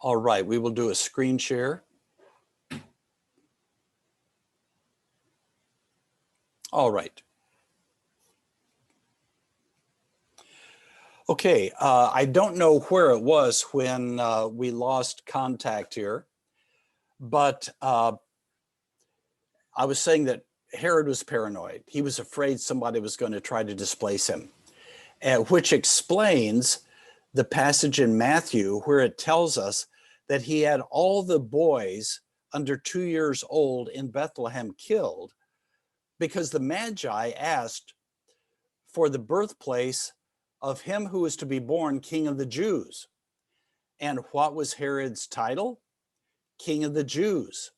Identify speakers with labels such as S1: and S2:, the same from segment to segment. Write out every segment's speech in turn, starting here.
S1: All right, we will do a screen share. All right. Okay, I don't know where it was when we lost contact here, but I was saying that Herod was paranoid. He was afraid somebody was going to try to displace him, which explains the passage in Matthew where it tells us that he had all the boys under 2 years old in Bethlehem killed because the Magi asked for the birthplace of him who was to be born King of the Jews. And what was Herod's title? King of the Jews.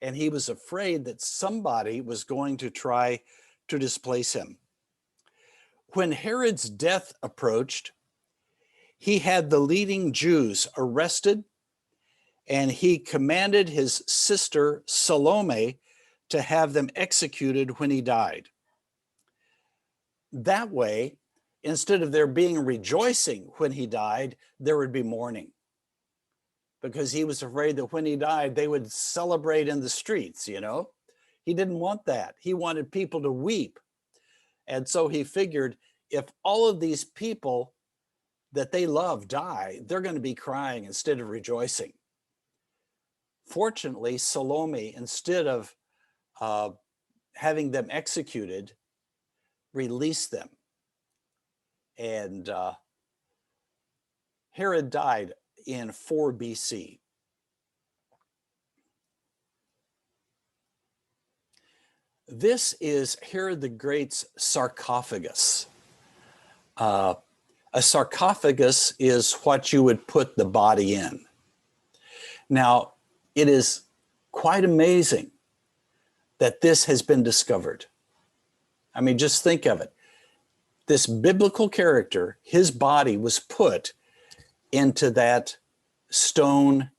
S1: And he was afraid that somebody was going to try to displace him. When Herod's death approached, he had the leading Jews arrested, and he commanded his sister Salome to have them executed when he died. That way, instead of there being rejoicing when he died, there would be mourning. Because he was afraid that when he died, they would celebrate in the streets, you know? He didn't want that. He wanted people to weep. And so he figured if all of these people that they love die, they're going to be crying instead of rejoicing. Fortunately, Salome, instead of having them executed, released them. And Herod died in 4 BC. This is Herod the Great's sarcophagus. A sarcophagus is what you would put the body in. Now, it is quite amazing that this has been discovered. I mean, just think of it. This biblical character, his body was put into that stone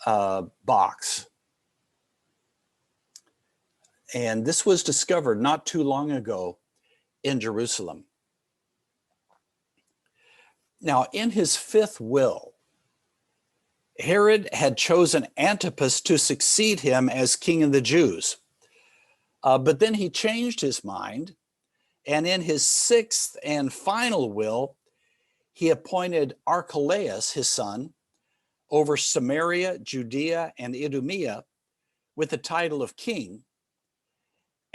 S1: box. And this was discovered not too long ago in Jerusalem. Now, in his 5th will, Herod had chosen Antipas to succeed him as king of the Jews. But then he changed his mind, and in his 6th and final will, he appointed Archelaus, his son, over Samaria, Judea, and Idumea with the title of king,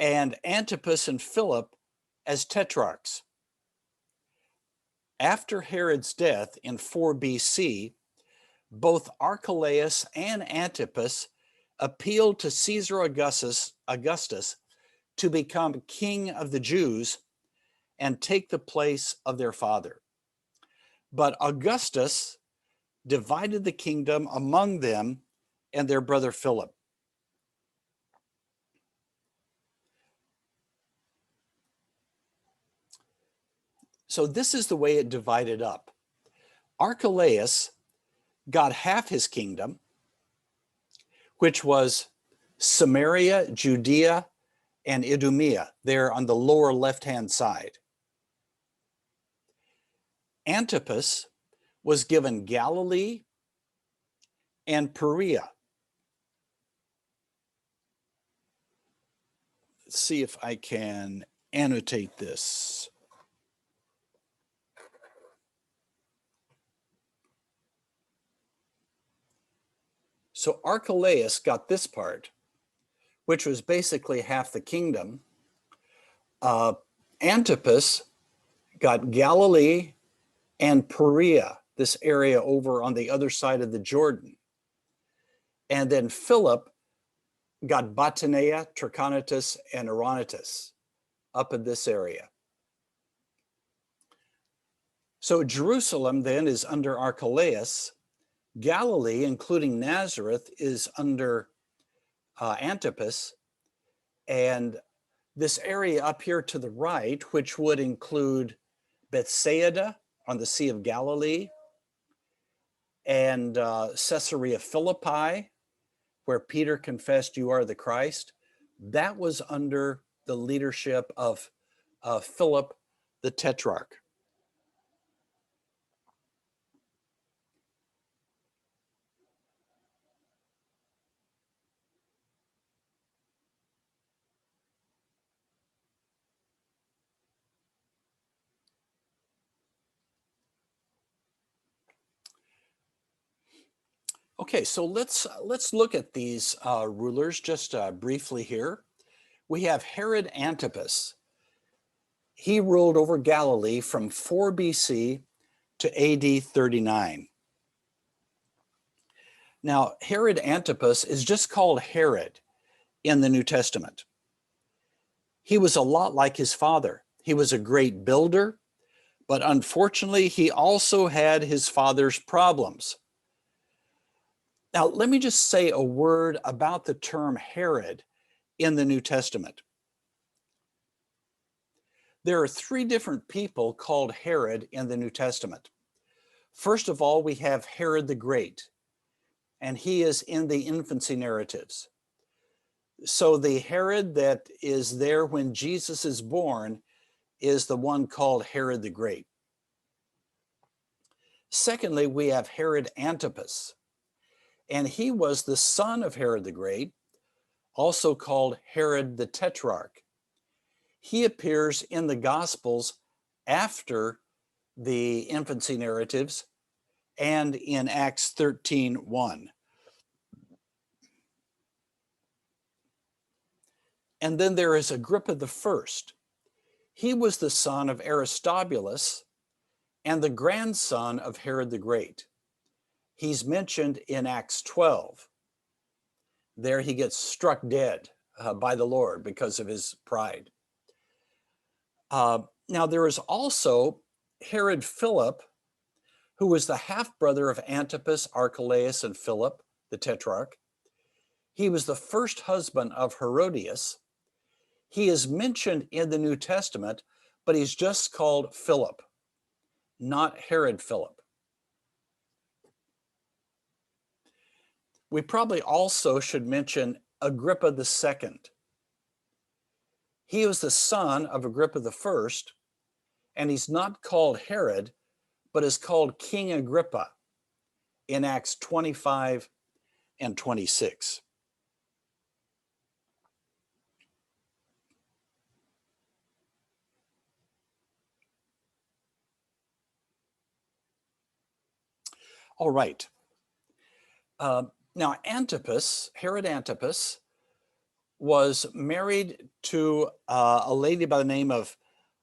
S1: and Antipas and Philip as tetrarchs. After Herod's death in 4 BC, both Archelaus and Antipas appealed to Caesar Augustus to become king of the Jews and take the place of their father. But Augustus divided the kingdom among them and their brother Philip. So this is the way it divided up. Archelaus got half his kingdom, which was Samaria, Judea, and Idumea, there on the lower left-hand side. Antipas was given Galilee and Perea. Let's see if I can annotate this. So Archelaus got this part, which was basically half the kingdom. Antipas got Galilee and Perea, this area over on the other side of the Jordan. And then Philip got Batanea, Trachonitis, and Oronotus up in this area. So Jerusalem then is under Archelaus. Galilee, including Nazareth, is under Antipas. And this area up here to the right, which would include Bethsaida on the Sea of Galilee, and Caesarea Philippi, where Peter confessed, "You are the Christ," that was under the leadership of Philip the Tetrarch. Okay, so let's look at these rulers just briefly here. We have Herod Antipas. He ruled over Galilee from 4 BC to AD 39. Now, Herod Antipas is just called Herod in the New Testament. He was a lot like his father. He was a great builder, but unfortunately, he also had his father's problems. Now, let me just say a word about the term Herod in the New Testament. There are three different people called Herod in the New Testament. First of all, we have Herod the Great, and he is in the infancy narratives. So the Herod that is there when Jesus is born is the one called Herod the Great. Secondly, we have Herod Antipas, and he was the son of Herod the Great, also called Herod the Tetrarch. He appears in the Gospels after the infancy narratives and in Acts 13:1. And then there is Agrippa the First. He was the son of Aristobulus and the grandson of Herod the Great. He's mentioned in Acts 12. There he gets struck dead by the Lord because of his pride. Now there is also Herod Philip, who was the half-brother of Antipas, Archelaus, and Philip, the Tetrarch. He was the first husband of Herodias. He is mentioned in the New Testament, but he's just called Philip, not Herod Philip. We probably also should mention Agrippa II. He was the son of Agrippa I, and he's not called Herod, but is called King Agrippa in Acts 25 and 26. All right. Now, Herod Antipas, was married to a lady by the name of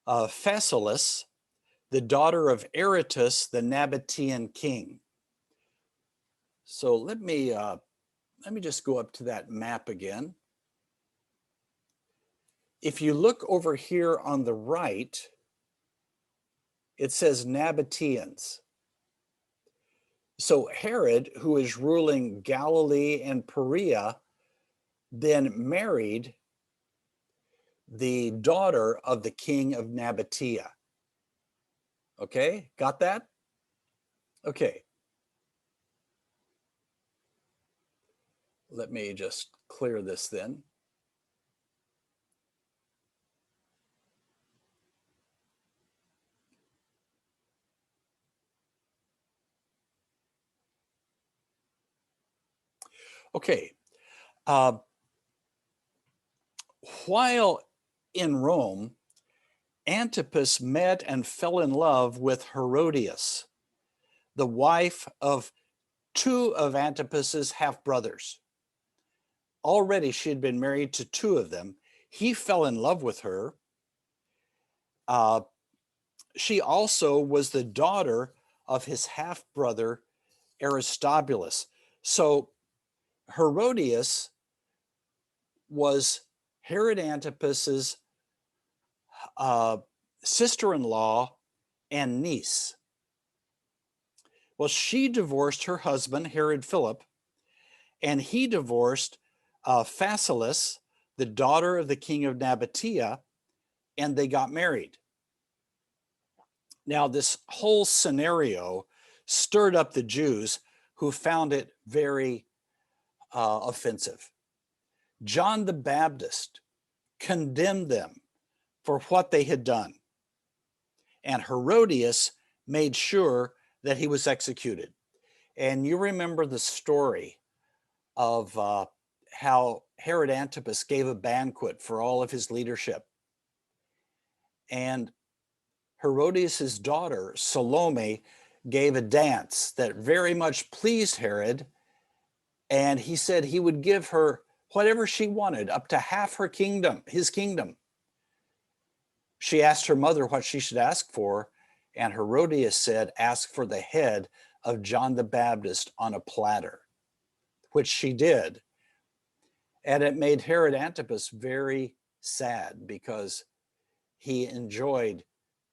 S1: Phasaelus, the daughter of Aretas, the Nabatean king. So let me just go up to that map again. If you look over here on the right, it says Nabateans. So Herod, who is ruling Galilee and Perea, then married the daughter of the king of Nabatea. Okay, got that? Okay. Let me just clear this then. Okay. While in Rome, Antipas met and fell in love with Herodias, the wife of two of Antipas's half-brothers. Already she had been married to two of them. He fell in love with her. She also was the daughter of his half-brother Aristobulus. So Herodias was Herod Antipas's sister-in-law and niece. Well, she divorced her husband, Herod Philip, and he divorced Phasaelus, the daughter of the king of Nabatea, and they got married. Now, this whole scenario stirred up the Jews, who found it very offensive. John the Baptist condemned them for what they had done, and Herodias made sure that he was executed. And you remember the story of how Herod Antipas gave a banquet for all of his leadership. And Herodias' daughter, Salome, gave a dance that very much pleased Herod, And he said he would give her whatever she wanted, up to half her kingdom, his kingdom. She asked her mother what she should ask for, and Herodias said, ask for the head of John the Baptist on a platter, which she did. And it made Herod Antipas very sad because he enjoyed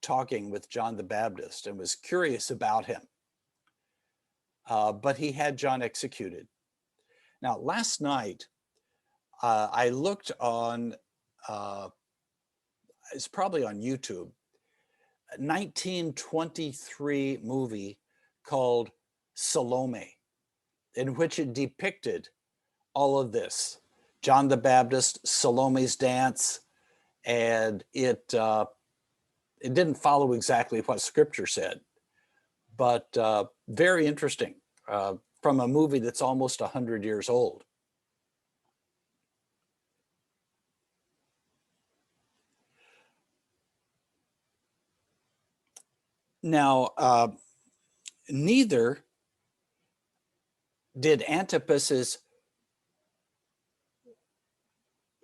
S1: talking with John the Baptist and was curious about him. But he had John executed. Now, last night, I looked on, it's probably on YouTube, a 1923 movie called Salome, in which it depicted all of this. John the Baptist, Salome's dance, and it didn't follow exactly what Scripture said, but very interesting from a movie that's almost 100 years old. Now, neither did Antipas's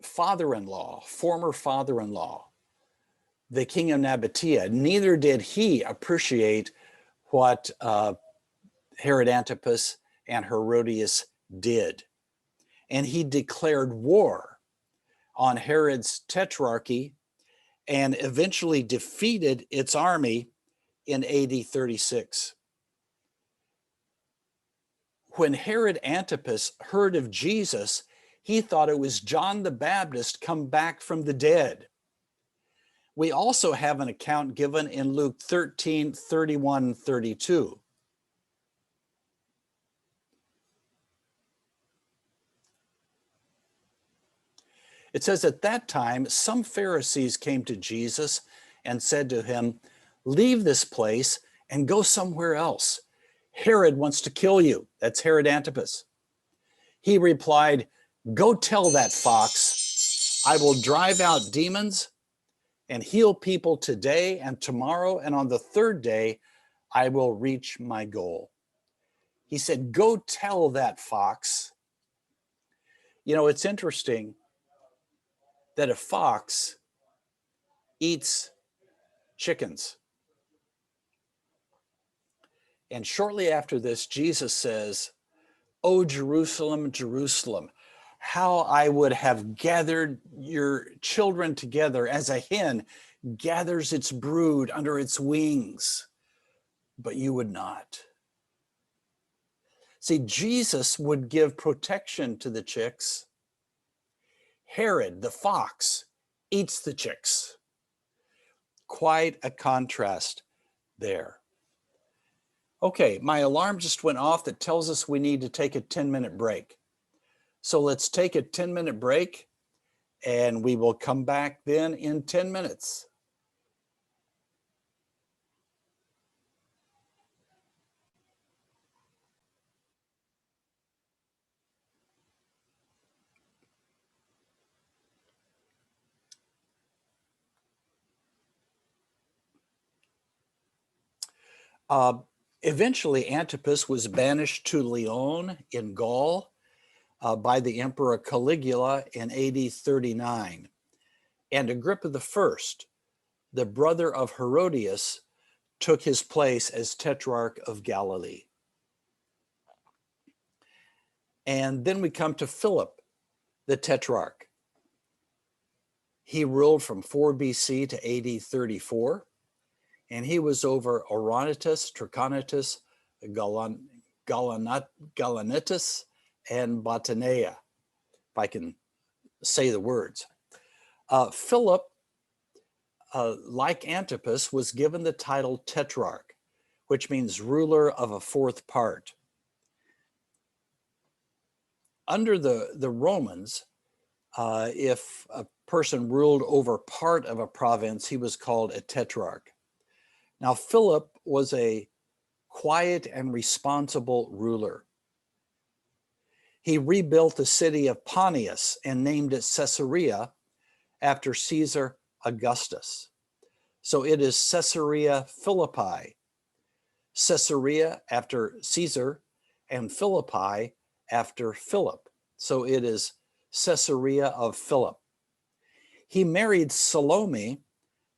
S1: father-in-law, former father-in-law, the king of Nabatea, neither did he appreciate what Herod Antipas and Herodias did. And he declared war on Herod's tetrarchy and eventually defeated its army in AD 36. When Herod Antipas heard of Jesus, he thought it was John the Baptist come back from the dead. We also have an account given in Luke 13, 31, 32. It says, at that time, some Pharisees came to Jesus and said to him, leave this place and go somewhere else. Herod wants to kill you. That's Herod Antipas. He replied, go tell that fox, I will drive out demons and heal people today and tomorrow, and on the third day, I will reach my goal. He said, go tell that fox. You know, it's interesting that a fox eats chickens. And shortly after this, Jesus says, "O Jerusalem, Jerusalem, how I would have gathered your children together as a hen gathers its brood under its wings, but you would not." See, Jesus would give protection to the chicks. Herod, the fox, eats the chicks. Quite a contrast there. Okay, my alarm just went off that tells us we need to take a 10-minute break. So let's take a 10-minute break and we will come back then in 10 minutes. Eventually, Antipas was banished to Lyon in Gaul by the Emperor Caligula in AD 39. And Agrippa I, the brother of Herodias, took his place as Tetrarch of Galilee. And then we come to Philip, the Tetrarch. He ruled from 4 BC to AD 34. And he was over Auranitis, Trachonitis, Galanitis, and Botania, if I can say the words. Philip, like Antipas, was given the title Tetrarch, which means ruler of a fourth part. Under the Romans, if a person ruled over part of a province, he was called a tetrarch. Now, Philip was a quiet and responsible ruler. He rebuilt the city of Pontius and named it Caesarea after Caesar Augustus. So it is Caesarea Philippi. Caesarea after Caesar, and Philippi after Philip. So it is Caesarea of Philip. He married Salome,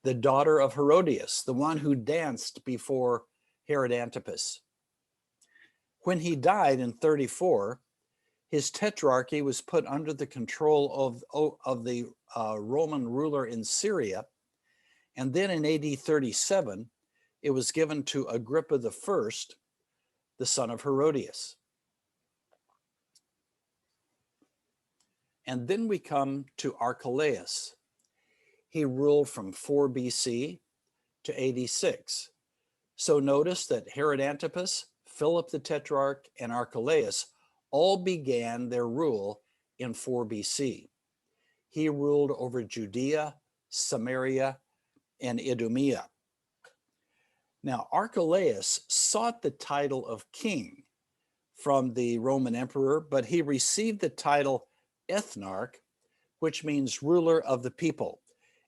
S1: the daughter of Herodias, the one who danced before Herod Antipas. When he died in 34, his tetrarchy was put under the control of the Roman ruler in Syria. And then in AD 37, it was given to Agrippa I, the son of Herodias. And then we come to Archelaus. He ruled from 4 BC to 86. So notice that Herod Antipas, Philip the Tetrarch, and Archelaus all began their rule in 4 BC. He ruled over Judea, Samaria, and Idumea. Now, Archelaus sought the title of king from the Roman emperor, but he received the title ethnarch, which means ruler of the people.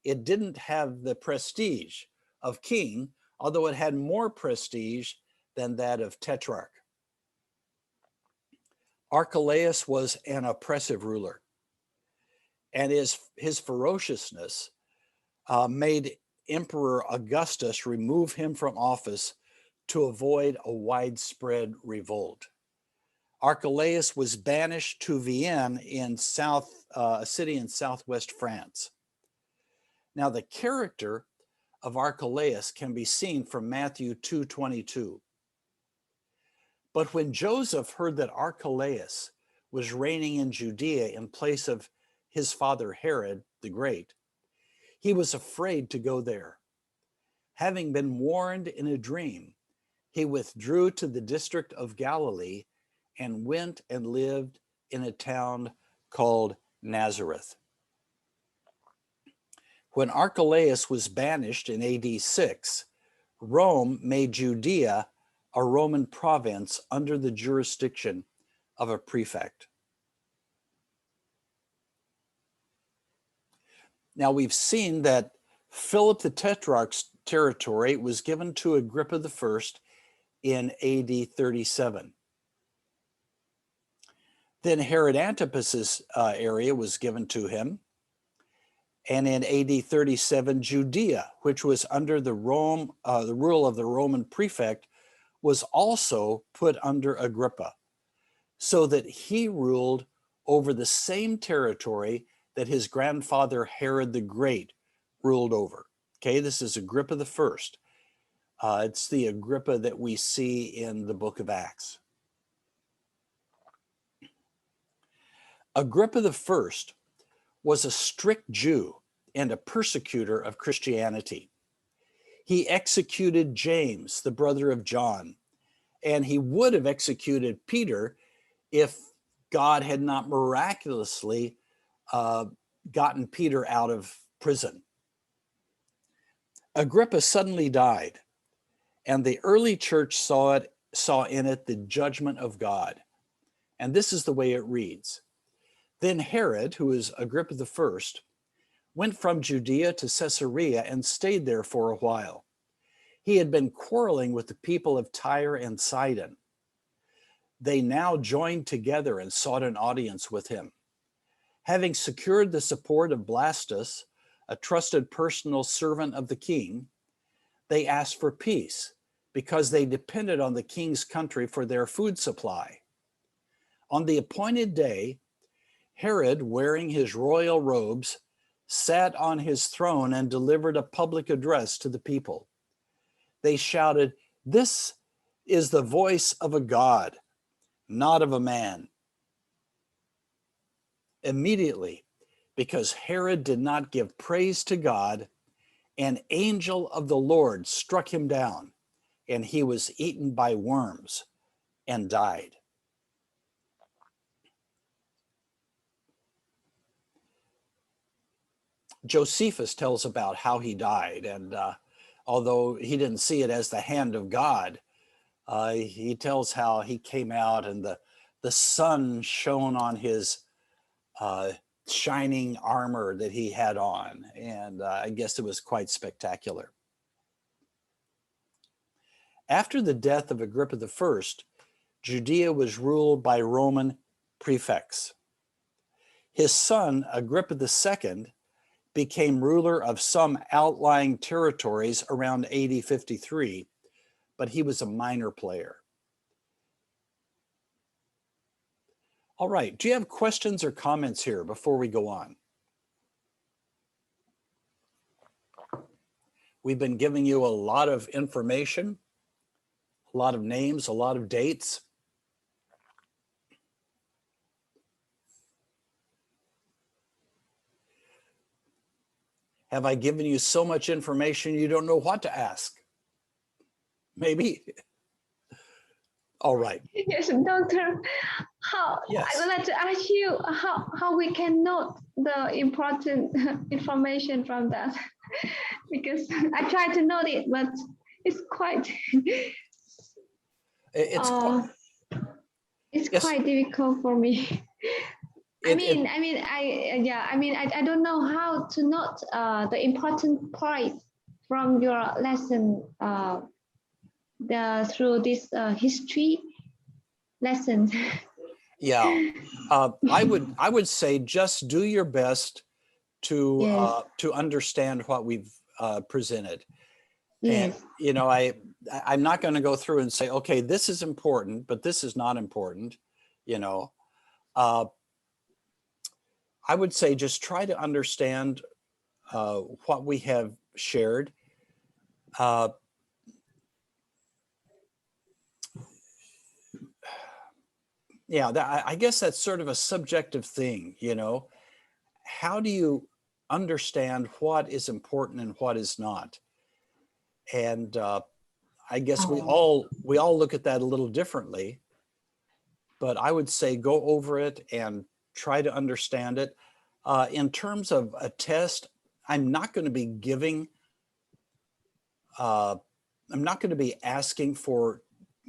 S1: It didn't have the prestige of king, although it had more prestige than that of tetrarch. Archelaus was an oppressive ruler, and his ferociousness made Emperor Augustus remove him from office to avoid a widespread revolt. Archelaus was banished to Vienne in a city in southwest France. Now, the character of Archelaus can be seen from Matthew 2:22. But when Joseph heard that Archelaus was reigning in Judea in place of his father Herod the Great, he was afraid to go there. Having been warned in a dream, he withdrew to the district of Galilee and went and lived in a town called Nazareth. When Archelaus was banished in AD 6, Rome made Judea a Roman province under the jurisdiction of a prefect. Now, we've seen that Philip the Tetrarch's territory was given to Agrippa I in AD 37. Then Herod Antipas's area was given to him. And in AD 37, Judea, which was under the rule of the Roman prefect, was also put under Agrippa, so that he ruled over the same territory that his grandfather Herod the Great ruled over. Okay, this is Agrippa I. It's the Agrippa that we see in the book of Acts. Agrippa I was a strict Jew and a persecutor of Christianity. He executed James, the brother of John, and he would have executed Peter if God had not miraculously gotten Peter out of prison. Agrippa suddenly died, and the early church saw in it the judgment of God. And this is the way it reads. Then Herod, who is Agrippa I, went from Judea to Caesarea and stayed there for a while. He had been quarreling with the people of Tyre and Sidon. They now joined together and sought an audience with him. Having secured the support of Blastus, a trusted personal servant of the king, they asked for peace because they depended on the king's country for their food supply. On the appointed day, Herod, wearing his royal robes, sat on his throne and delivered a public address to the people. They shouted, "This is the voice of a God, not of a man." Immediately, because Herod did not give praise to God, an angel of the Lord struck him down, and he was eaten by worms and died. Josephus tells about how he died, and although he didn't see it as the hand of God, he tells how he came out and the sun shone on his shining armor that he had on, and I guess it was quite spectacular. After the death of Agrippa I, Judea was ruled by Roman prefects. His son, Agrippa II, became ruler of some outlying territories around AD 53, but he was a minor player. All right, do you have questions or comments here before we go on? We've been giving you a lot of information, a lot of names, a lot of dates. Have I given you so much information you don't know what to ask? Maybe. All right.
S2: Yes, Doctor.
S1: Yes.
S2: I would like to ask you how we can note the important information from that, because I try to note it, but it's quite
S1: It's yes.
S2: quite difficult for me. I don't know how to note the important point from your lesson through this history lesson.
S1: Yeah, I would say just do your best to
S2: Yes.
S1: To understand what we've presented.
S2: Yes.
S1: And you know, I'm not going to go through and say, okay, this is important, but this is not important. You know, I would say just try to understand what we have shared. Yeah, I guess that's sort of a subjective thing, you know. How do you understand what is important and what is not? And I guess we all look at that a little differently. But I would say go over it and try to understand it. In terms of a test, I'm not going to be giving. I'm not going to be asking for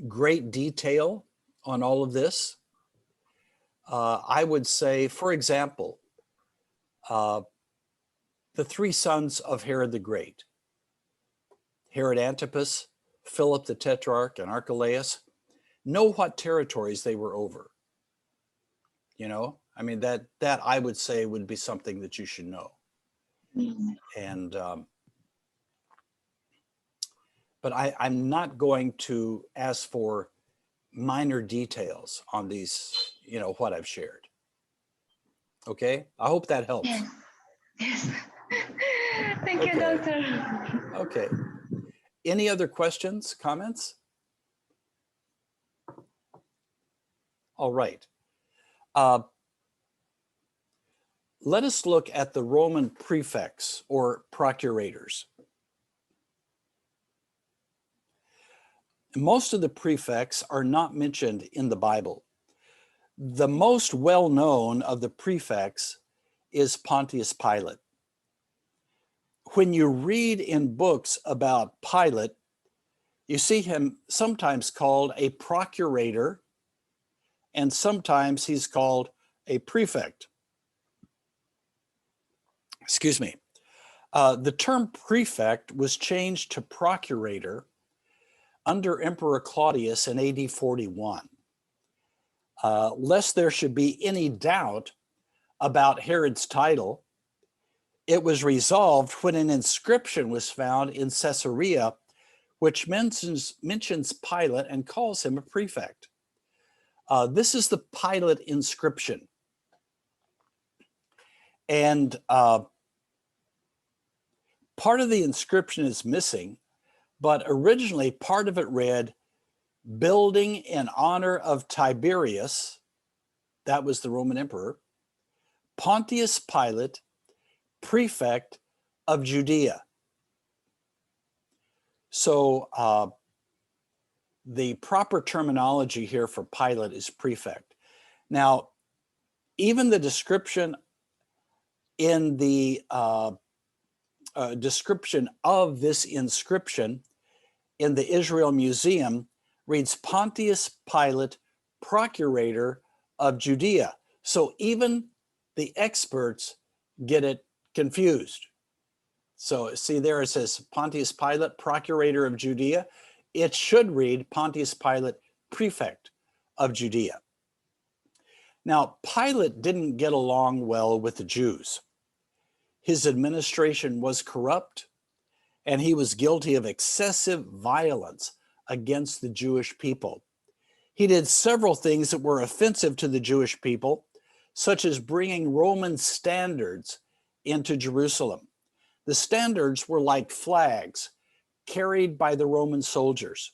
S1: great detail on all of this. I would say, for example, the three sons of Herod the Great, Herod Antipas, Philip the Tetrarch, and Archelaus, know what territories they were over. You know, I mean, that I would say would be something that you should know. And but I'm not going to ask for minor details on these, you know, what I've shared. Okay, I hope that helps.
S2: Yes. Yes. Thank you, Doctor.
S1: Okay. Any other questions, comments? All right. Let us look at the Roman prefects or procurators. Most of the prefects are not mentioned in the Bible. The most well-known of the prefects is Pontius Pilate. When you read in books about Pilate, you see him sometimes called a procurator, and sometimes he's called a prefect. Excuse me. The term prefect was changed to procurator under Emperor Claudius in AD 41. Lest there should be any doubt about Herod's title, it was resolved when an inscription was found in Caesarea, which mentions Pilate and calls him a prefect. This is the Pilate inscription. And part of the inscription is missing, but originally part of it read, "Building in honor of Tiberius," that was the Roman emperor, "Pontius Pilate, prefect of Judea." So the proper terminology here for Pilate is prefect. Now, even the description in the description of this inscription in the Israel Museum reads Pontius Pilate, procurator of Judea. So even the experts get it confused. So see there it says Pontius Pilate, procurator of Judea. It should read Pontius Pilate, prefect of Judea. Now, Pilate didn't get along well with the Jews. His administration was corrupt, and he was guilty of excessive violence against the Jewish people. He did several things that were offensive to the Jewish people, such as bringing Roman standards into Jerusalem. The standards were like flags carried by the Roman soldiers.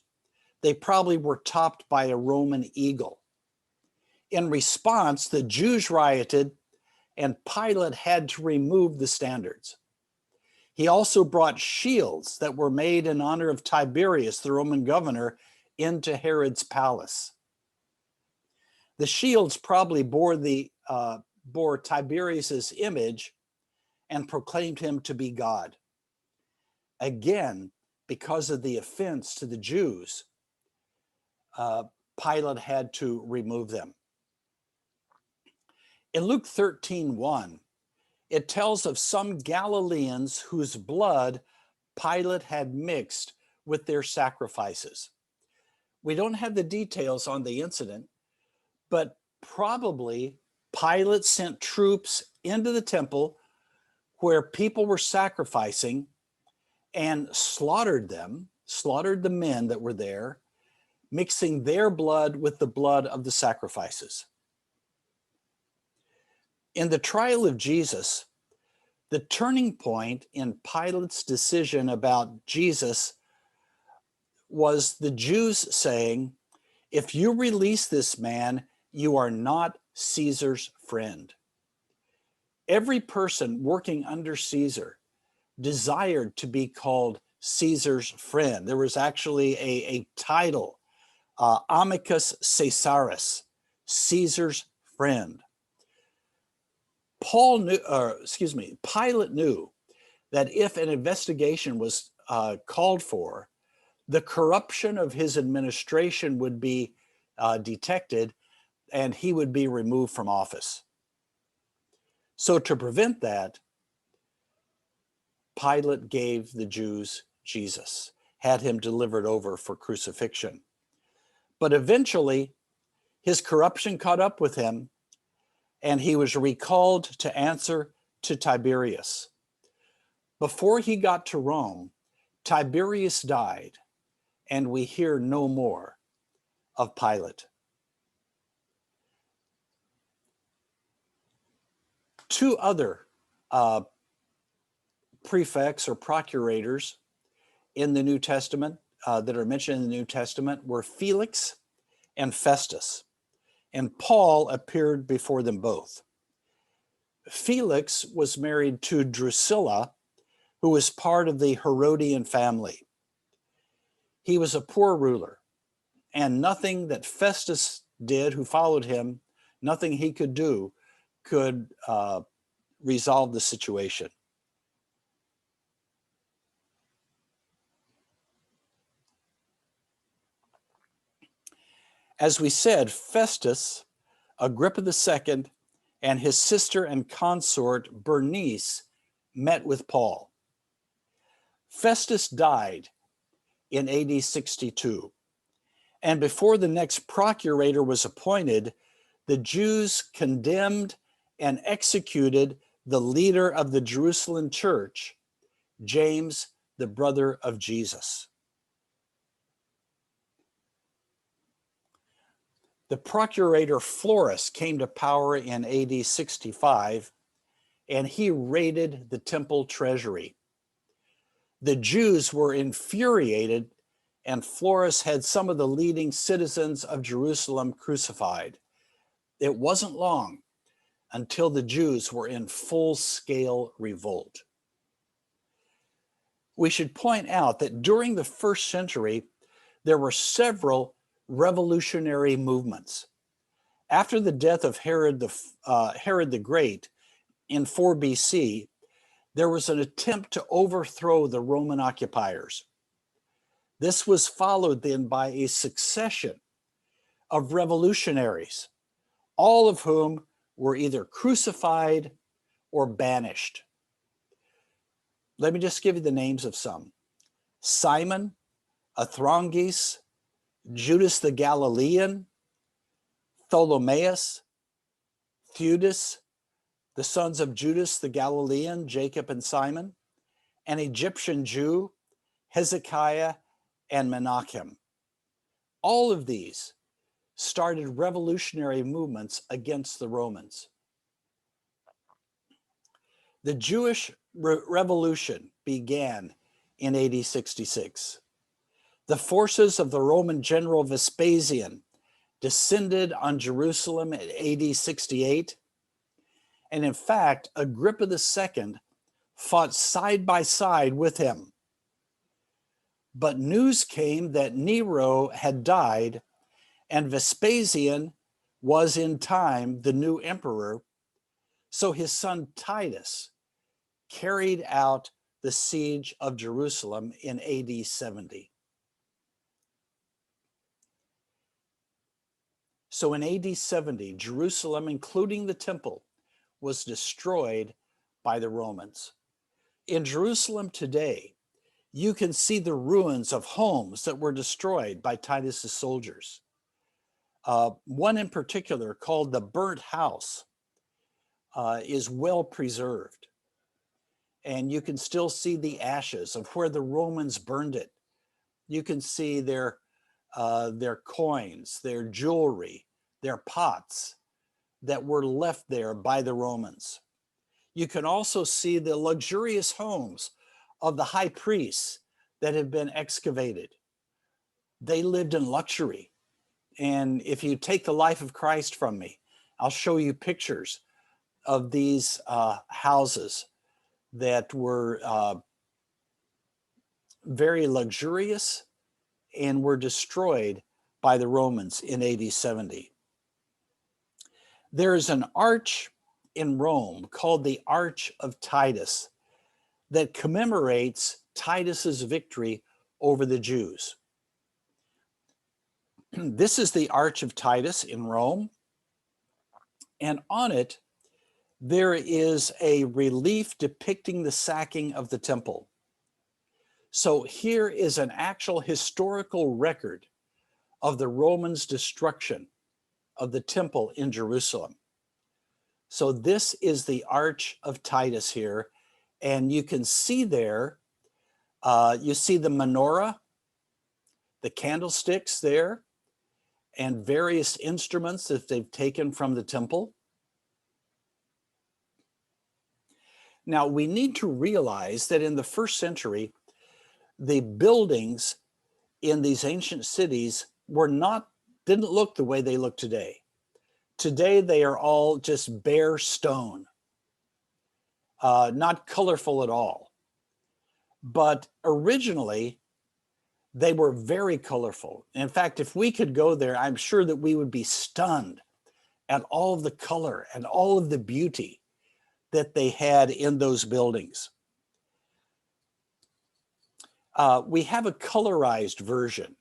S1: They probably were topped by a Roman eagle. In response, the Jews rioted, and Pilate had to remove the standards. He also brought shields that were made in honor of Tiberius, the Roman governor, into Herod's palace. The shields probably bore Tiberius's image and proclaimed him to be God. Again, because of the offense to the Jews, Pilate had to remove them. In Luke 13:1, it tells of some Galileans whose blood Pilate had mixed with their sacrifices. We don't have the details on the incident, but probably Pilate sent troops into the temple where people were sacrificing and slaughtered them, slaughtered the men that were there, mixing their blood with the blood of the sacrifices. In the trial of Jesus, the turning point in Pilate's decision about Jesus was the Jews saying, "If you release this man, you are not Caesar's friend." Every person working under Caesar desired to be called Caesar's friend. There was actually a title, Amicus Caesaris, Caesar's friend. Pilate knew that if an investigation was called for, the corruption of his administration would be detected and he would be removed from office. So to prevent that, Pilate gave the Jews Jesus, had him delivered over for crucifixion. But eventually, his corruption caught up with him, and he was recalled to answer to Tiberius. Before he got to Rome, Tiberius died, and we hear no more of Pilate. Two other prefects or procurators in the New Testament that are mentioned in the New Testament were Felix and Festus, and Paul appeared before them both. Felix was married to Drusilla, who was part of the Herodian family. He was a poor ruler, and nothing that Festus did, who followed him, nothing he could do could resolve the situation. As we said, Festus, Agrippa II, and his sister and consort Bernice met with Paul. Festus died in AD 62, and before the next procurator was appointed, the Jews condemned and executed the leader of the Jerusalem church, James, the brother of Jesus. The procurator Florus came to power in AD 65, and he raided the temple treasury. The Jews were infuriated, and Florus had some of the leading citizens of Jerusalem crucified. It wasn't long until the Jews were in full-scale revolt. We should point out that during the first century, there were several revolutionary movements. After the death of Herod the Great in 4 BC, there was an attempt to overthrow the Roman occupiers. This was followed then by a succession of revolutionaries, all of whom were either crucified or banished. Let me just give you the names of some: Simon, Athronges, Judas the Galilean, Ptolemaeus, Theudas, the sons of Judas the Galilean, Jacob and Simon, an Egyptian Jew, Hezekiah, and Menachem. All of these started revolutionary movements against the Romans. The Jewish Revolution began in AD 66. The forces of the Roman general Vespasian descended on Jerusalem in AD 68. And in fact, Agrippa II fought side by side with him. But news came that Nero had died and Vespasian was in time the new emperor. So his son Titus carried out the siege of Jerusalem in AD 70. So in AD 70, Jerusalem, including the temple, was destroyed by the Romans. In Jerusalem today, you can see the ruins of homes that were destroyed by Titus's soldiers. One in particular, called the Burnt House, is well preserved. And you can still see the ashes of where the Romans burned it. You can see their coins, their jewelry, their pots that were left there by the Romans. You can also see the luxurious homes of the high priests that have been excavated. They lived in luxury. And if you take the life of Christ from me, I'll show you pictures of these houses that were very luxurious and were destroyed by the Romans in AD 70. There is an arch in Rome called the Arch of Titus that commemorates Titus's victory over the Jews. This is the Arch of Titus in Rome, and on it there is a relief depicting the sacking of the temple. So here is an actual historical record of the Romans' destruction of the temple in Jerusalem. So this is the Arch of Titus here, and you can see there, you see the menorah, the candlesticks there, and various instruments that they've taken from the temple. Now, we need to realize that in the first century, the buildings in these ancient cities didn't look the way they look today. Today, they are all just bare stone, not colorful at all. But originally, they were very colorful. In fact, if we could go there, I'm sure that we would be stunned at all of the color and all of the beauty that they had in those buildings. We have a colorized version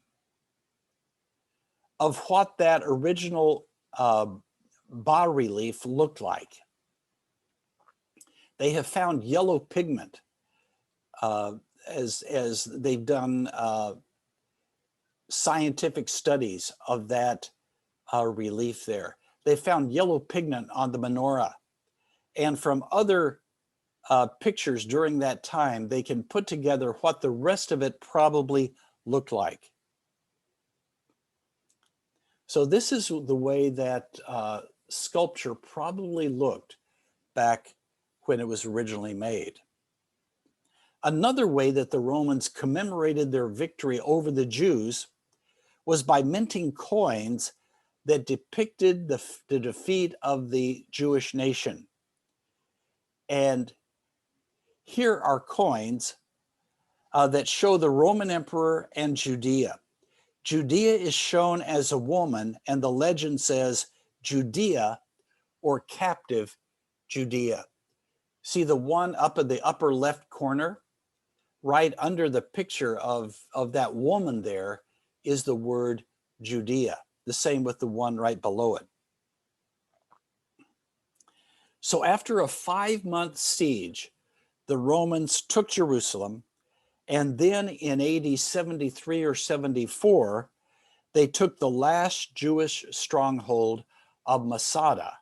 S1: of what that original bas-relief looked like. They have found yellow pigment as they've done scientific studies of that relief there. They found yellow pigment on the menorah. And from other pictures during that time, they can put together what the rest of it probably looked like. So this is the way that sculpture probably looked back when it was originally made. Another way that the Romans commemorated their victory over the Jews was by minting coins that depicted the defeat of the Jewish nation. And here are coins that show the Roman emperor and Judea. Judea is shown as a woman, and the legend says Judea, or captive Judea. See the one up in the upper left corner? Right under the picture of that woman there is the word Judea. The same with the one right below it. So after a 5-month siege, the Romans took Jerusalem, and then in AD 73 or 74, they took the last Jewish stronghold of Masada.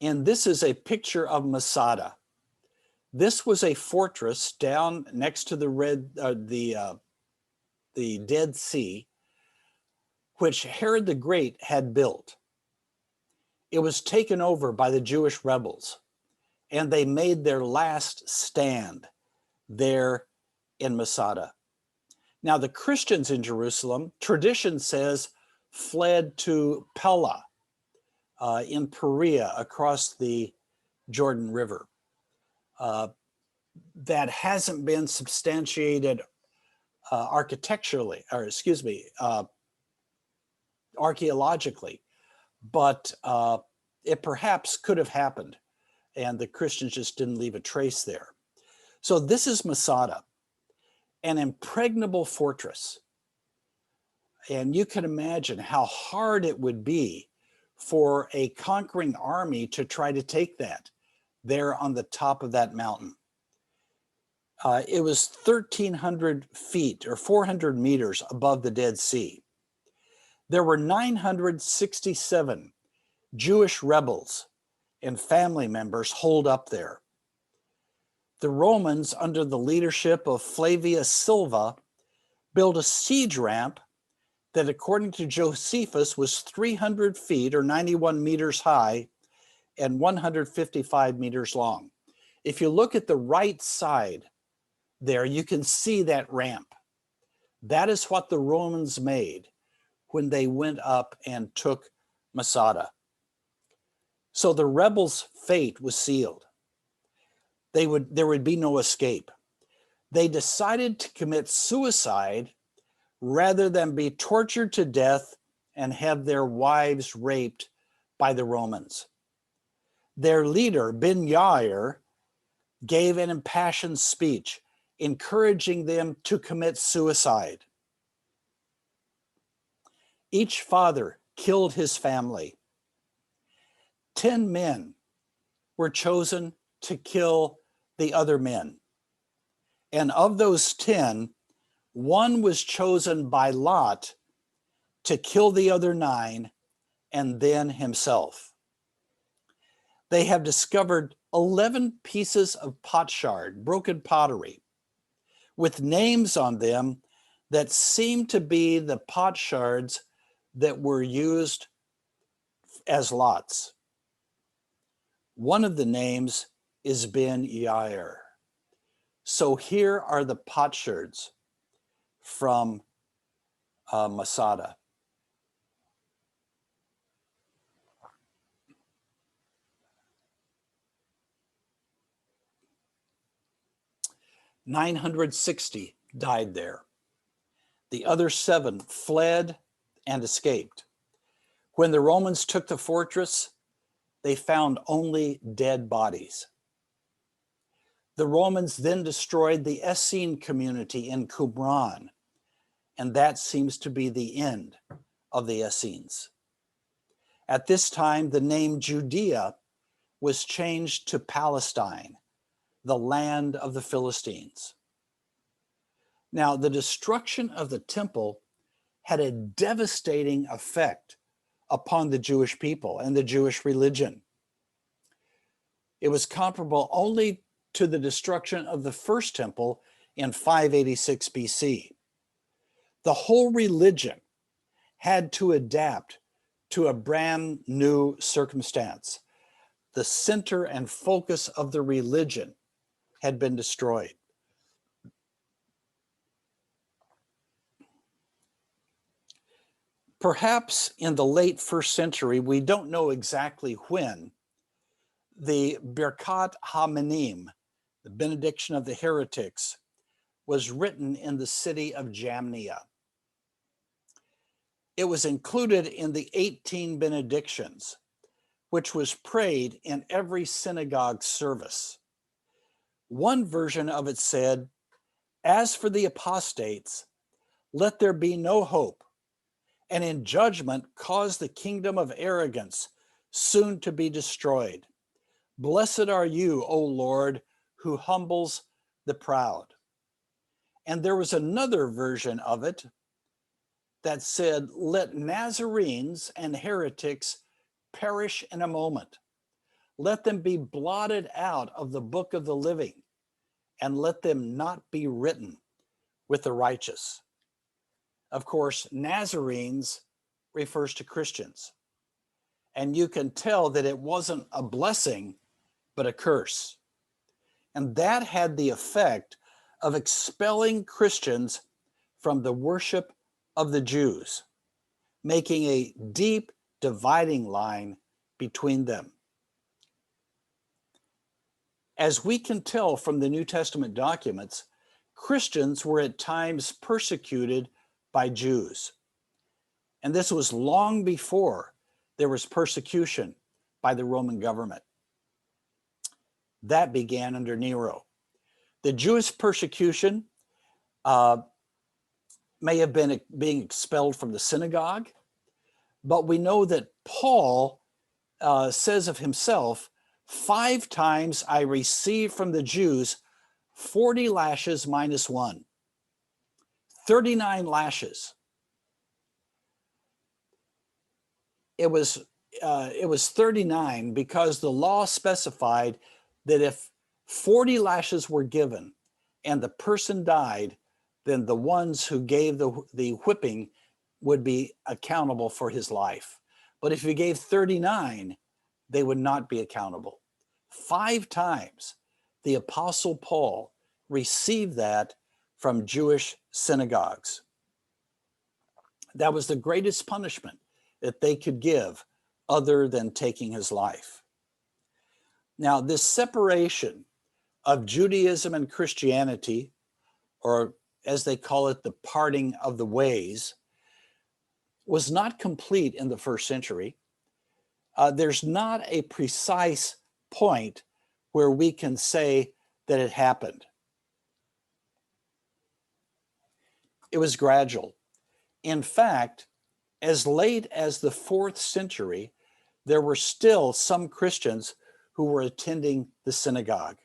S1: And this is a picture of Masada. This was a fortress down next to the Dead Sea, which Herod the Great had built. It was taken over by the Jewish rebels, and they made their last stand there in Masada. Now, the Christians in Jerusalem, tradition says, fled to Pella in Perea across the Jordan River. That hasn't been substantiated architecturally, or excuse me, archaeologically, but it perhaps could have happened, and the Christians just didn't leave a trace there. So this is Masada, an impregnable fortress. And you can imagine how hard it would be for a conquering army to try to take that there on the top of that mountain. It was 1,300 feet or 400 meters above the Dead Sea. There were 967 Jewish rebels and family members holed up there. The Romans, under the leadership of Flavius Silva, built a siege ramp that, according to Josephus, was 300 feet or 91 meters high and 155 meters long. If you look at the right side there, you can see that ramp. That is what the Romans made when they went up and took Masada. So the rebels' fate was sealed. There would be no escape. They decided to commit suicide rather than be tortured to death and have their wives raped by the Romans. Their leader, Ben Yair, gave an impassioned speech encouraging them to commit suicide. Each father killed his family. 10 men were chosen to kill the other men. And of those 10, one was chosen by lot to kill the other 9 and then himself. They have discovered 11 pieces of potsherd, broken pottery, with names on them that seem to be the potsherds that were used as lots. One of the names is Ben Yair. So here are the potsherds from Masada. "960 died there. The other 7 fled and escaped. When the Romans took the fortress, they found only dead bodies. The Romans then destroyed the Essene community in Qumran, and that seems to be the end of the Essenes. At this time, the name Judea was changed to Palestine, the land of the Philistines. Now, the destruction of the temple had a devastating effect upon the Jewish people and the Jewish religion. It was comparable only to the destruction of the first temple in 586 BC. The whole religion had to adapt to a brand new circumstance. The center and focus of the religion had been destroyed. Perhaps in the late 1st century, we don't know exactly when, the Birkat HaMinim, the benediction of the heretics, was written in the city of Jamnia. It was included in the 18 benedictions, which was prayed in every synagogue service. One version of it said, "As for the apostates, let there be no hope, and in judgment cause the kingdom of arrogance soon to be destroyed. Blessed are you, O Lord, who humbles the proud." And there was another version of it that said, "Let Nazarenes and heretics perish in a moment. let them be blotted out of the book of the living, and let them not be written with the righteous. Of course, Nazarenes refers to Christians. And you can tell that it wasn't a blessing, but a curse. And that had the effect of expelling Christians from the worship of the Jews, making a deep dividing line between them. As we can tell from the New Testament documents, Christians were at times persecuted by Jews. And this was long before there was persecution by the Roman government. That began under Nero. The Jewish persecution may have been being expelled from the synagogue, but we know that Paul says of himself, 5 times I received from the Jews 40 lashes minus 1, 39 lashes. It was 39 because the law specified that if 40 lashes were given and the person died, then the ones who gave the whipping would be accountable for his life. But if you gave 39, they would not be accountable. 5 times the Apostle Paul received that from Jewish synagogues. That was the greatest punishment that they could give other than taking his life. Now, this separation of Judaism and Christianity, or as they call it, the parting of the ways, was not complete in the first century. There's not a precise point where we can say that it happened. It was gradual. In fact, as late as the 4th century, there were still some Christians who were attending the synagogue.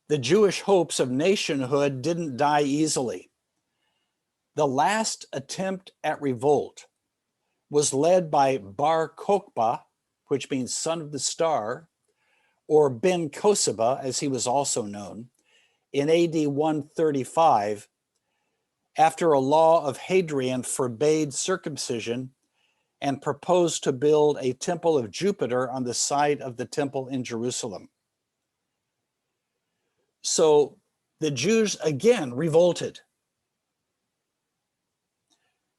S1: The Jewish hopes of nationhood didn't die easily. The last attempt at revolt was led by Bar Kokhba, which means son of the star, or Ben Kosaba, as he was also known, in AD 135, after a law of Hadrian forbade circumcision and proposed to build a temple of Jupiter on the site of the temple in Jerusalem. So the Jews again revolted.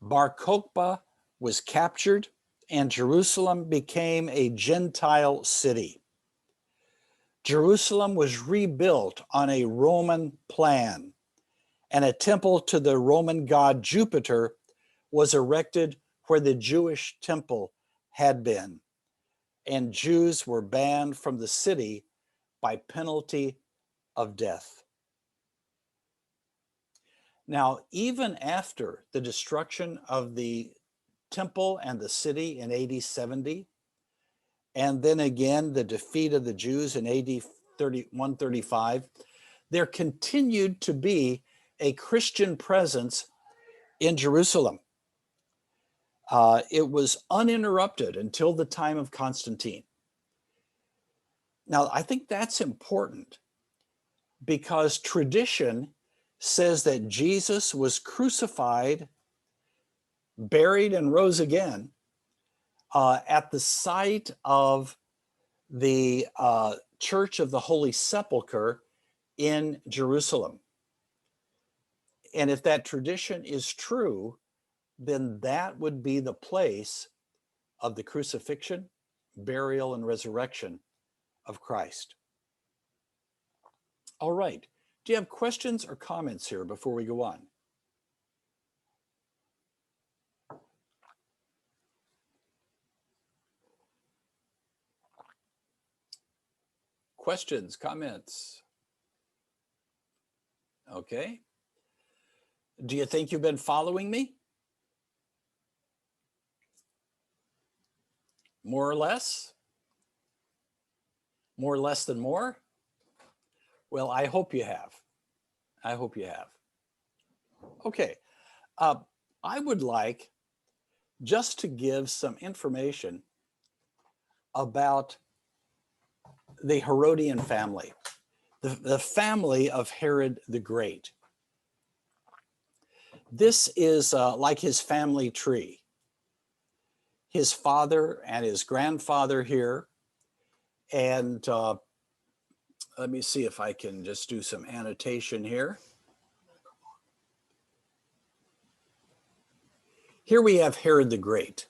S1: Bar Kokhba was captured and Jerusalem became a Gentile city. Jerusalem was rebuilt on a Roman plan, and a temple to the Roman god Jupiter was erected where the Jewish temple had been, and Jews were banned from the city by penalty of death. Now, even after the destruction of the temple and the city in AD 70, and then again the defeat of the Jews in AD 135, there continued to be a Christian presence in Jerusalem. It was uninterrupted until the time of Constantine. Now, I think that's important because tradition says that Jesus was crucified, buried, and rose again at the site of the Church of the Holy Sepulchre in Jerusalem. And if that tradition is true, then that would be the place of the crucifixion, burial, and resurrection of Christ. All right. Do you have questions or comments here before we go on? Questions, comments? Okay. Do you think you've been following me? More or less? More or less than more? Well, I hope you have. I hope you have. Okay. I would like just to give some information about the Herodian family, the family of Herod the Great. This is like his family tree. His father and his grandfather here. And let me see if I can just do some annotation here. Here we have Herod the Great.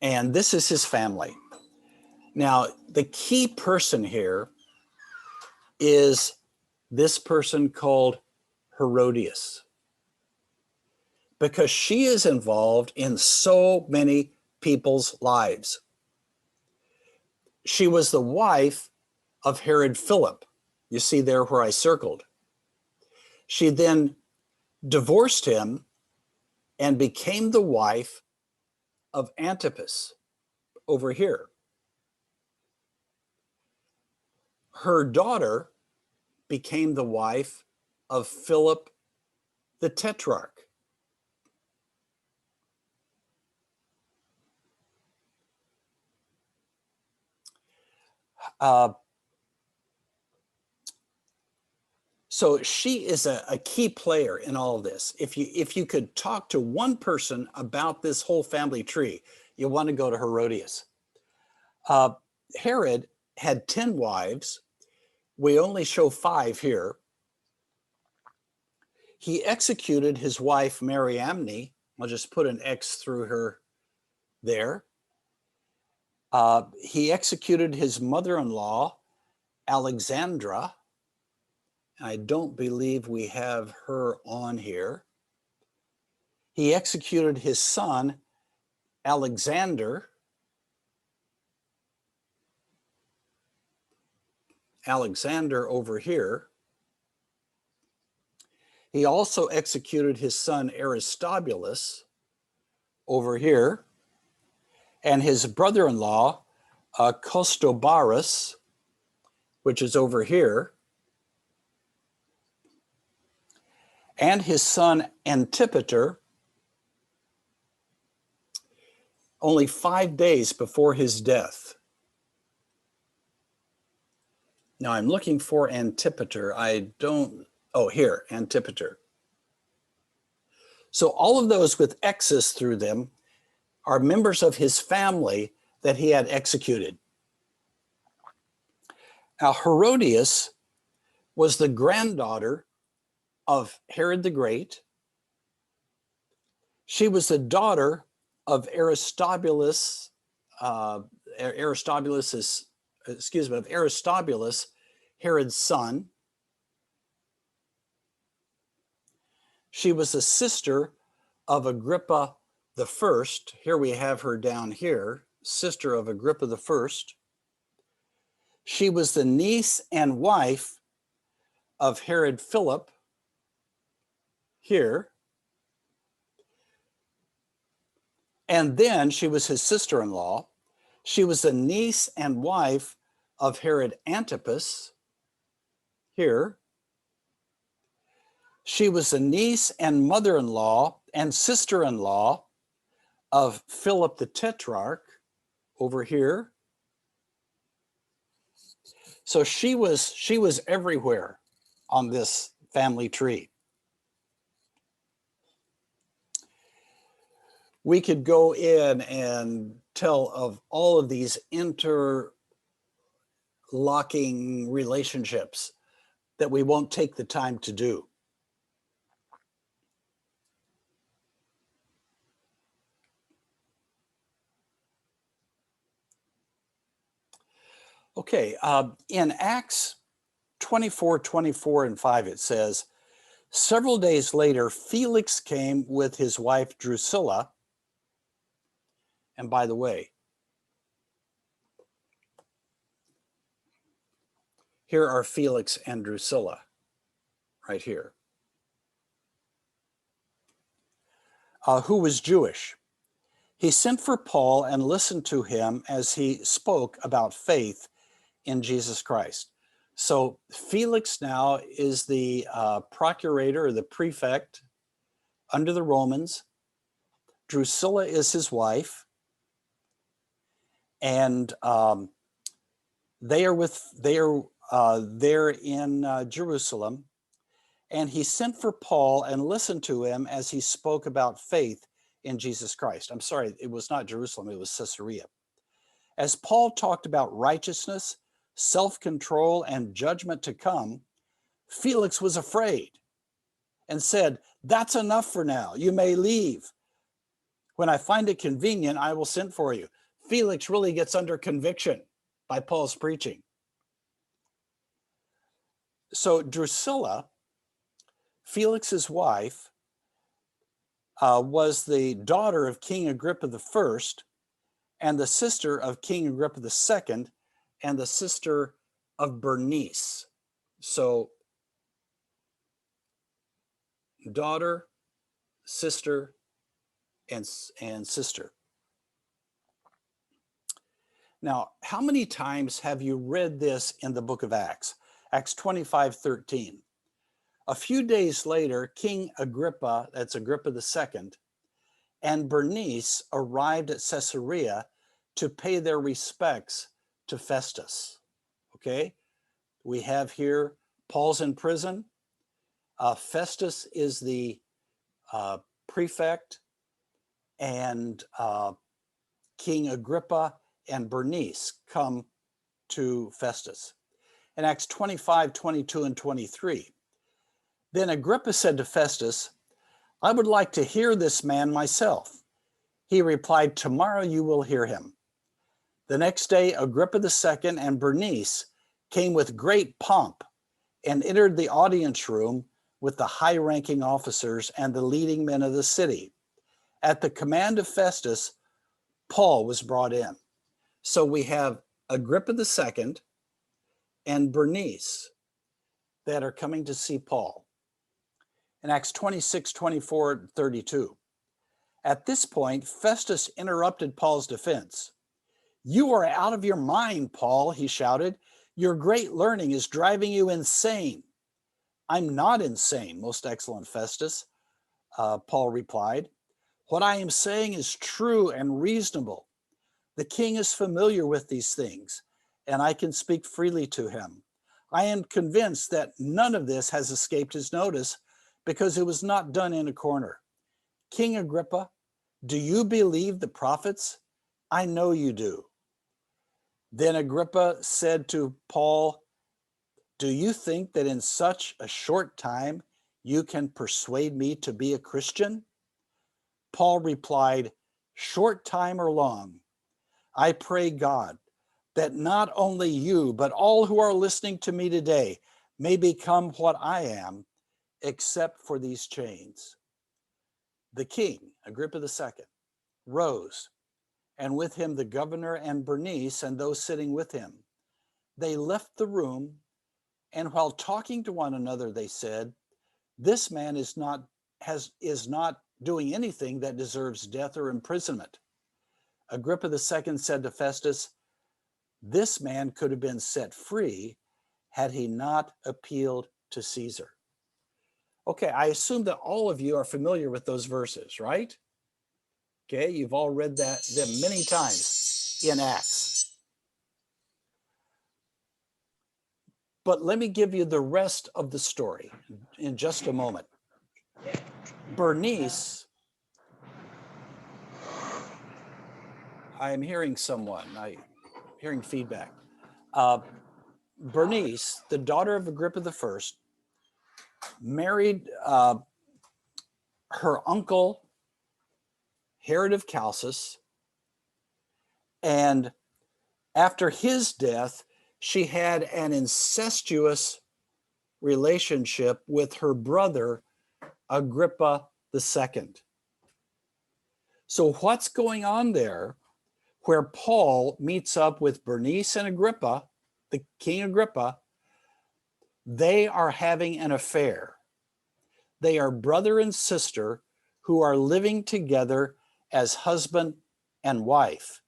S1: And this is his family. Now, the key person here is this person called Herodias, because she is involved in so many people's lives. She was the wife of Herod Philip. You see there where I circled. She then divorced him and became the wife of Antipas over here. Her daughter became the wife of Philip the Tetrarch. So she is a key player in all of this. If you could talk to one person about this whole family tree, you want to go to Herodias. Herod had 10 wives. We only show 5 here. He executed his wife, Mariamne. I'll just put an X through her there. He executed his mother-in-law, Alexandra. I don't believe we have her on here. He executed his son, Alexander. Alexander over here. He also executed his son, Aristobulus, over here. And his brother-in-law, Costobarus, which is over here. And his son Antipater, only 5 days before his death. Now I'm looking for Antipater. Here, Antipater. So all of those with X's through them are members of his family that he had executed. Now Herodias was the granddaughter of Herod the Great. She was the daughter of Aristobulus, Aristobulus, Herod's son. She was the sister of Agrippa the First. Here we have her down here, sister of Agrippa the First. She was the niece and wife of Herod Philip here. And then she was his sister-in-law. She was the niece and wife of Herod Antipas here. She was the niece and mother-in-law and sister-in-law of Philip the Tetrarch over here. So she was everywhere on this family tree. We could go in and tell of all of these interlocking relationships that we won't take the time to do. Okay, in Acts 24, and 5, it says, several days later, Felix came with his wife Drusilla. And by the way, here are Felix and Drusilla, right here, who was Jewish. He sent for Paul and listened to him as he spoke about faith in Jesus Christ. So Felix now is the procurator or the prefect under the Romans. Drusilla is his wife, and they are there in Jerusalem. And he sent for Paul and listened to him as he spoke about faith in Jesus Christ. I'm sorry, it was not Jerusalem, it was Caesarea. As Paul talked about righteousness, self-control, and judgment to come, Felix was afraid and said, "That's enough for now. You may leave. When I find it convenient, I will send for you." Felix really gets under conviction by Paul's preaching. So Drusilla, Felix's wife, was the daughter of King Agrippa I and the sister of King Agrippa II and the sister of Bernice. So daughter, sister, and sister. Now, how many times have you read this in the book of Acts? Acts 25:13. A few days later, King Agrippa, that's Agrippa II, and Bernice arrived at Caesarea to pay their respects to Festus. Okay, we have here Paul's in prison. Festus is the prefect, and King Agrippa and Bernice come to Festus. In Acts 25:22 and 23, then Agrippa said to Festus, "I would like to hear this man myself." He replied, "Tomorrow you will hear him." The next day, Agrippa II and Bernice came with great pomp and entered the audience room with the high-ranking officers and the leading men of the city. At the command of Festus, Paul was brought in. So we have Agrippa II and Bernice that are coming to see Paul. In Acts 26:24, 32. At this point, Festus interrupted Paul's defense. "You are out of your mind, Paul," he shouted. "Your great learning is driving you insane." "I'm not insane, most excellent Festus," Paul replied. "What I am saying is true and reasonable. The king is familiar with these things, and I can speak freely to him. I am convinced that none of this has escaped his notice because it was not done in a corner. King Agrippa, do you believe the prophets? I know you do." Then Agrippa said to Paul, "Do you think that in such a short time you can persuade me to be a Christian?" Paul replied, "Short time or long, I pray God that not only you, but all who are listening to me today may become what I am, except for these chains." The king, Agrippa II, rose, and with him the governor and Bernice and those sitting with him. They left the room, and while talking to one another, they said, "This man is not doing anything that deserves death or imprisonment." Agrippa II said to Festus, "This man could have been set free had he not appealed to Caesar." Okay, I assume that all of you are familiar with those verses, right? Okay, you've all read them many times in Acts. But let me give you the rest of the story in just a moment. Bernice, I am hearing someone, I'm hearing feedback. Bernice, the daughter of Agrippa I, married her uncle, Herod of Chalcis, and after his death, she had an incestuous relationship with her brother, Agrippa II. So what's going on there where Paul meets up with Bernice and Agrippa, the King Agrippa? They are having an affair. They are brother and sister who are living together as husband and wife.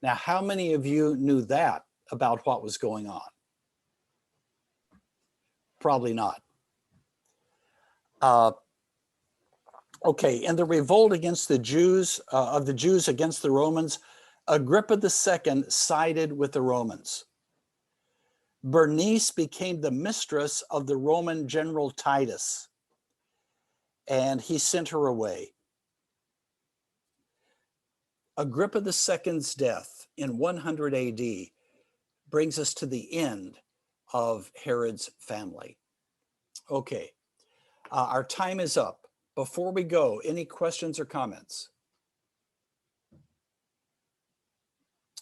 S1: Now, how many of you knew that about what was going on? Probably not. Okay, in the revolt against the Jews, of the Jews against the Romans, Agrippa II sided with the Romans. Bernice became the mistress of the Roman general Titus, and he sent her away. Agrippa II's death in 100 AD brings us to the end of Herod's family. Okay, our time is up. Before we go, any questions or comments?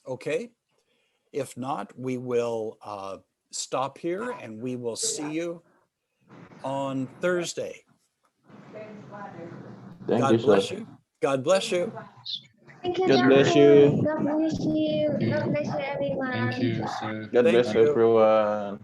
S1: Okay, if not, we will stop here and we will see you on Thursday. God bless you. God bless you.
S2: Thank you,
S3: God bless
S2: Doctor.
S3: you.
S2: God bless you. God bless you, everyone.
S4: Thank you, sir.
S3: God
S1: Thank
S3: bless
S1: you.
S3: everyone.